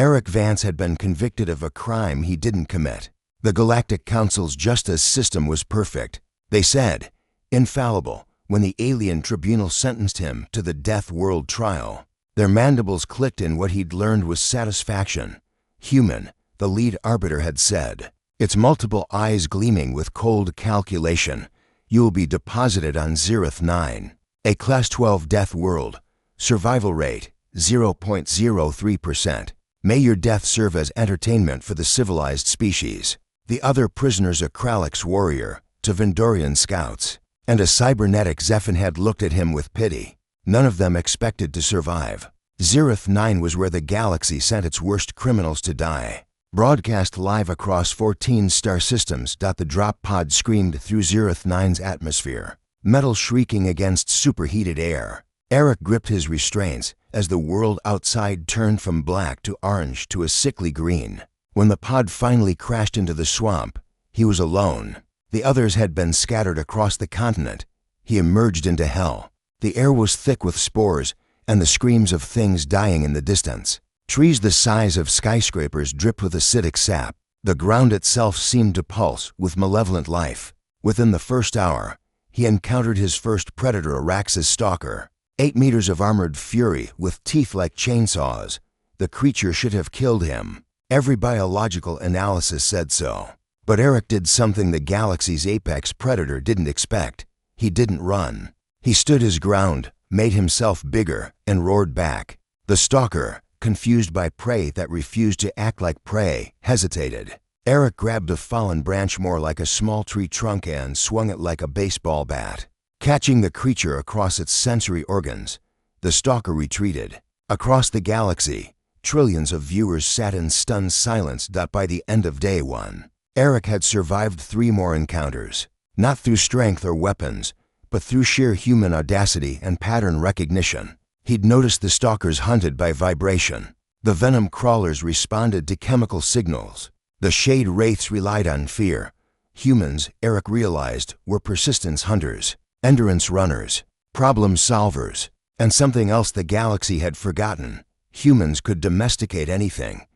Eric Vance had been convicted of a crime he didn't commit. The Galactic Council's justice system was perfect. They said, infallible, when the alien tribunal sentenced him to the Death World trial. Their mandibles clicked in what he'd learned was satisfaction. Human, the lead arbiter had said, its multiple eyes gleaming with cold calculation. You will be deposited on Zereth 9, a Class 12 Death World. Survival rate, 0.03%. May your death serve as entertainment for the civilized species. The other prisoners, a Kralix warrior, to Vendorian scouts, and a cybernetic Zephin had looked at him with pity. None of them expected to survive. Zereth 9 was where the galaxy sent its worst criminals to die. Broadcast live across 14 star systems. The drop pod screamed through Zereth 9's atmosphere, metal shrieking against superheated air. Eric gripped his restraints as the world outside turned from black to orange to a sickly green. When the pod finally crashed into the swamp, he was alone. The others had been scattered across the continent. He emerged into hell. The air was thick with spores and the screams of things dying in the distance. Trees the size of skyscrapers dripped with acidic sap. The ground itself seemed to pulse with malevolent life. Within the first hour, he encountered his first predator, Arax's stalker. 8 meters of armored fury with teeth like chainsaws. The creature should have killed him. Every biological analysis said so. But Eric did something the galaxy's apex predator didn't expect. He didn't run. He stood his ground, made himself bigger, and roared back. The stalker, confused by prey that refused to act like prey, hesitated. Eric grabbed a fallen branch more like a small tree trunk and swung it like a baseball bat. Catching the creature across its sensory organs, the stalker retreated. Across the galaxy, trillions of viewers sat in stunned silence. By the end of day 1, Eric had survived 3 more encounters, not through strength or weapons, but through sheer human audacity and pattern recognition. He'd noticed the stalkers hunted by vibration. The venom crawlers responded to chemical signals. The shade wraiths relied on fear. Humans, Eric realized, were persistence hunters, endurance runners, problem solvers, and something else the galaxy had forgotten. Humans could domesticate anything.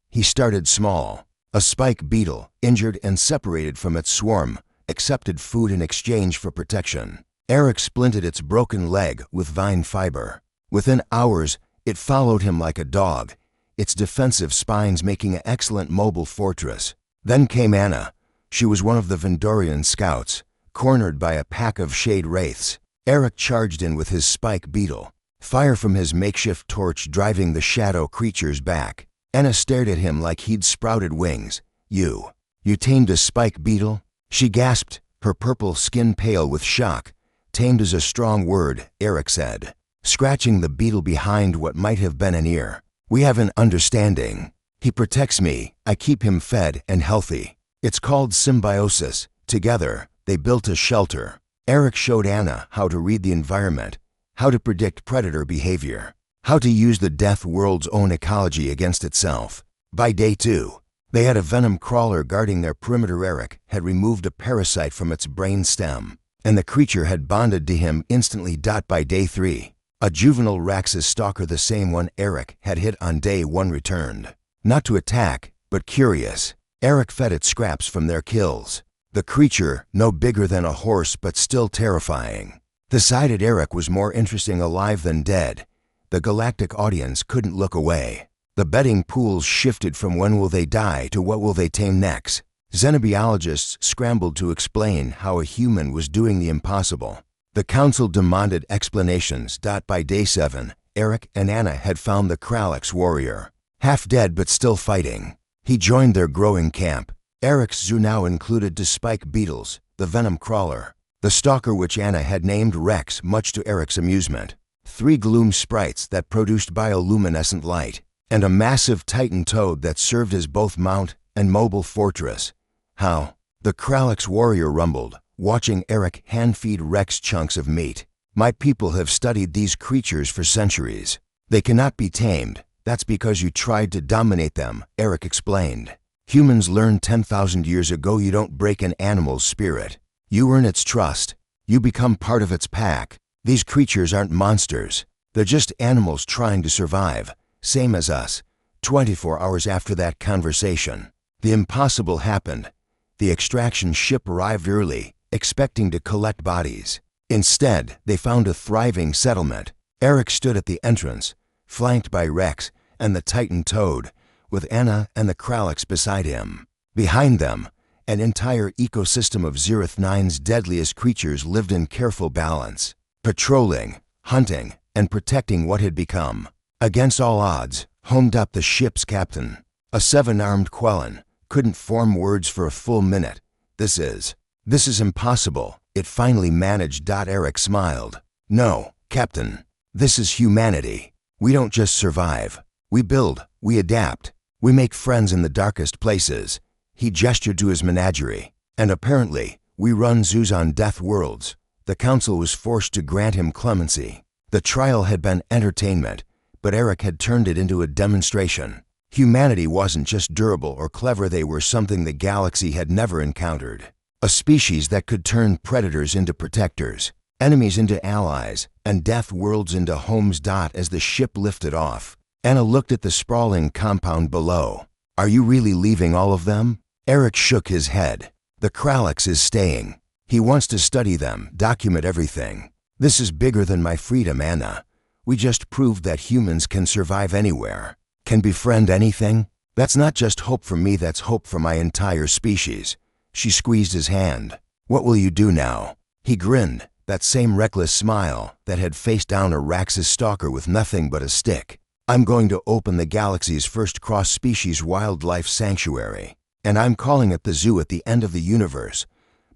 He started small. A spike beetle, injured and separated from its swarm, accepted food in exchange for protection. Eric splinted its broken leg with vine fiber. Within hours, it followed him like a dog, its defensive spines making an excellent mobile fortress. Then came Anna. She was one of the Vendorian scouts, cornered by a pack of shade wraiths. Eric charged in with his spike beetle, fire from his makeshift torch driving the shadow creatures back. Anna stared at him like he'd sprouted wings. You tamed a spike beetle? She gasped, her purple skin pale with shock. Tamed is a strong word, Eric said, scratching the beetle behind what might have been an ear. We have an understanding. He protects me, I keep him fed and healthy. It's called symbiosis. Together, they built a shelter. Eric showed Anna how to read the environment, how to predict predator behavior, how to use the Death World's own ecology against itself. By day 2, they had a venom crawler guarding their perimeter. Eric had removed a parasite from its brain stem, and the creature had bonded to him instantly. By day 3, a juvenile Raxus stalker, the same one Eric had hit on day 1, returned. Not to attack, but curious. Eric fed it scraps from their kills. The creature, no bigger than a horse but still terrifying, decided Eric was more interesting alive than dead. The galactic audience couldn't look away. The betting pools shifted from when will they die to what will they tame next. Xenobiologists scrambled to explain how a human was doing the impossible. The council demanded explanations. By day 7, Eric and Anna had found the Kralix warrior, half dead but still fighting. He joined their growing camp. Eric's zoo now included 2 spike beetles, the venom crawler, the stalker which Anna had named Rex much to Eric's amusement, 3 gloom sprites that produced bioluminescent light, and a massive titan toad that served as both mount and mobile fortress. How? The Kralix warrior rumbled, watching Eric hand-feed Rex chunks of meat. My people have studied these creatures for centuries. They cannot be tamed. That's because you tried to dominate them, Eric explained. Humans learned 10,000 years ago you don't break an animal's spirit. You earn its trust. You become part of its pack. These creatures aren't monsters. They're just animals trying to survive, same as us. 24 hours after that conversation, the impossible happened. The extraction ship arrived early, expecting to collect bodies. Instead, they found a thriving settlement. Eric stood at the entrance, flanked by Rex and the Titan Toad, with Anna and the Kralix beside him. Behind them, an entire ecosystem of Zereth 9's deadliest creatures lived in careful balance, patrolling, hunting, and protecting what had become. Against all odds, homed up the ship's captain, a 7-armed Quellan, couldn't form words for a full minute. This is impossible, it finally managed. Eric smiled. No, Captain. This is humanity. We don't just survive. We build, we adapt, we make friends in the darkest places. He gestured to his menagerie. And apparently, we run zoos on death worlds. The council was forced to grant him clemency. The trial had been entertainment, but Eric had turned it into a demonstration. Humanity wasn't just durable or clever, they were something the galaxy had never encountered. A species that could turn predators into protectors, enemies into allies, and death worlds into homes. As the ship lifted off, Anna looked at the sprawling compound below. Are you really leaving all of them? Eric shook his head. The Kralix is staying. He wants to study them, document everything. This is bigger than my freedom, Anna. We just proved that humans can survive anywhere, can befriend anything. That's not just hope for me, that's hope for my entire species. She squeezed his hand. What will you do now? He grinned, that same reckless smile that had faced down a Raxus stalker with nothing but a stick. I'm going to open the galaxy's first cross-species wildlife sanctuary, and I'm calling it the zoo at the end of the universe.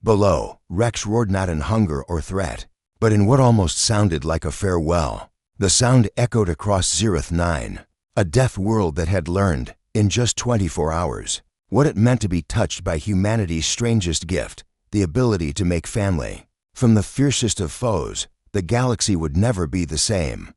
Below, Rex roared, not in hunger or threat, but in what almost sounded like a farewell. The sound echoed across Zereth 9, a death world that had learned, in just 24 hours, what it meant to be touched by humanity's strangest gift, the ability to make family. From the fiercest of foes, the galaxy would never be the same.